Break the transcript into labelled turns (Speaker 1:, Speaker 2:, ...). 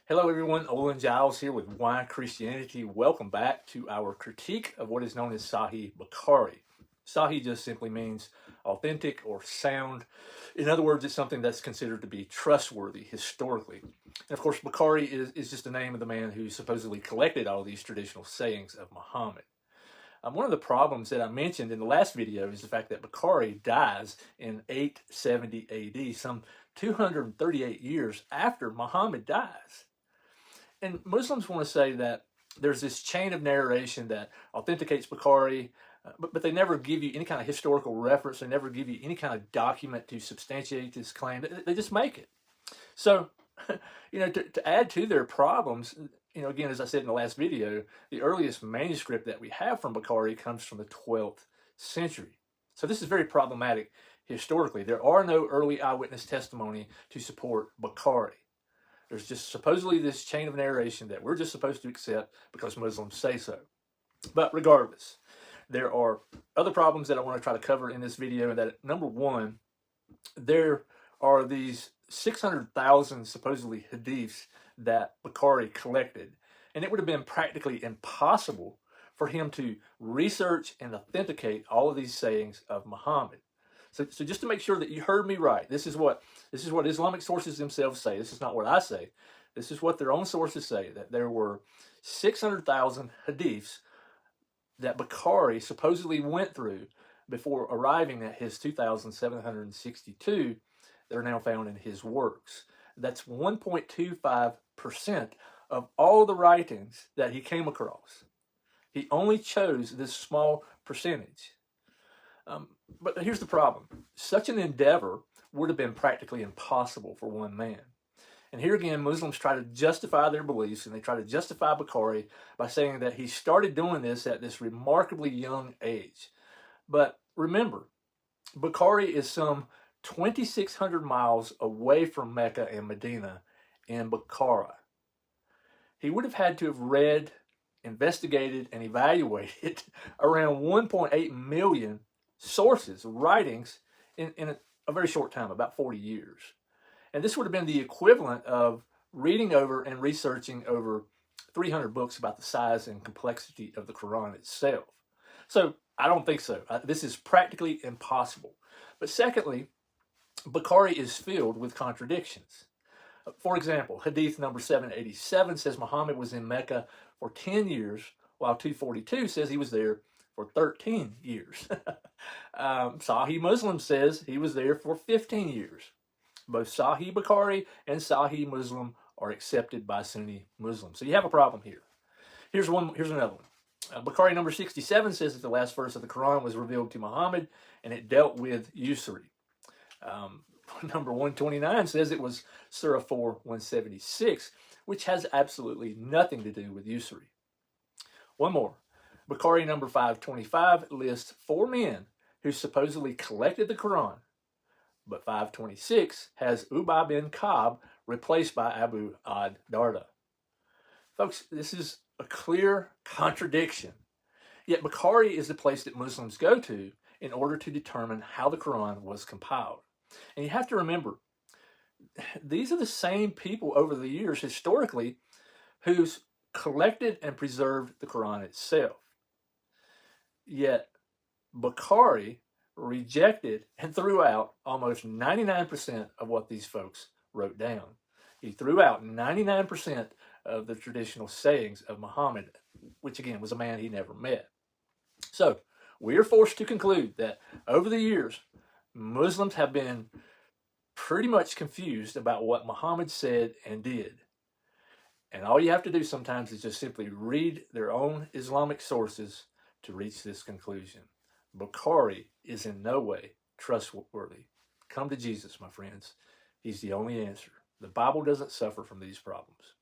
Speaker 1: Hello everyone, Olin Giles here with Why Christianity. Welcome back to our critique of what is known as Sahih Bukhari. Sahih just simply means authentic or sound. In other words, it's something that's considered to be trustworthy historically. And of course, Bukhari is just the name of the man who supposedly collected all these traditional sayings of Muhammad. One of the problems that I mentioned in the last video is the fact that Bukhari dies in 870 AD, some 238 years after Muhammad dies. And Muslims want to say that there's this chain of narration that authenticates Bukhari, but they never give you any kind of historical reference. They never give you any kind of document to substantiate this claim. They just make it. So, to add to their problems, again, as I said in the last video, the earliest manuscript that we have from Bukhari comes from the 12th century. So this is very problematic historically. There are no early eyewitness testimony to support Bukhari. There's just supposedly this chain of narration that we're just supposed to accept because Muslims say so. But regardless, there are other problems that I want to try to cover in this video. And that, number one, there are these 600,000 supposedly hadiths that Bukhari collected. And it would have been practically impossible for him to research and authenticate all of these sayings of Muhammad. So just to make sure that you heard me right, this is what Islamic sources themselves say. This is not what I say. This is what their own sources say, that there were 600,000 hadiths that Bukhari supposedly went through before arriving at his 2,762 that are now found in his works. That's 1.25% of all the writings that he came across. He only chose this small percentage. But here's the problem. Such an endeavor would have been practically impossible for one man. And here again, Muslims try to justify their beliefs, and they try to justify Bukhari by saying that he started doing this at this remarkably young age. But remember, Bukhari is some 2,600 miles away from Mecca and Medina in Bukhara. He would have had to have read, investigated, and evaluated around 1.8 million sources, writings, in a very short time, about 40 years. And this would have been the equivalent of reading over and researching over 300 books about the size and complexity of the Quran itself. So I don't think so. This is practically impossible. But secondly, Bukhari is filled with contradictions. For example, hadith number 787 says Muhammad was in Mecca for 10 years, while 242 says he was there for 13 years. Sahih Muslim says he was there for 15 years. Both Sahih Bukhari and Sahih Muslim are accepted by Sunni Muslims. So you have a problem here. Here's another one. Bukhari number 67 says that the last verse of the Quran was revealed to Muhammad and it dealt with usury. Number 129 says it was Surah 4, 176, which has absolutely nothing to do with usury. One more. Bukhari number 525 lists 4 men who supposedly collected the Quran, but 526 has Ubay bin Ka'b replaced by Abu ad-Darda. Folks, this is a clear contradiction. Yet Bukhari is the place that Muslims go to in order to determine how the Quran was compiled. And you have to remember, these are the same people over the years historically who's collected and preserved the Quran itself. Yet Bukhari rejected and threw out almost 99% of what these folks wrote down. He threw out 99% of the traditional sayings of Muhammad, which again was a man he never met. So we are forced to conclude that over the years, Muslims have been pretty much confused about what Muhammad said and did. And all you have to do sometimes is just simply read their own Islamic sources to reach this conclusion. Bukhari is in no way trustworthy. Come to Jesus, my friends. He's the only answer. The Bible doesn't suffer from these problems.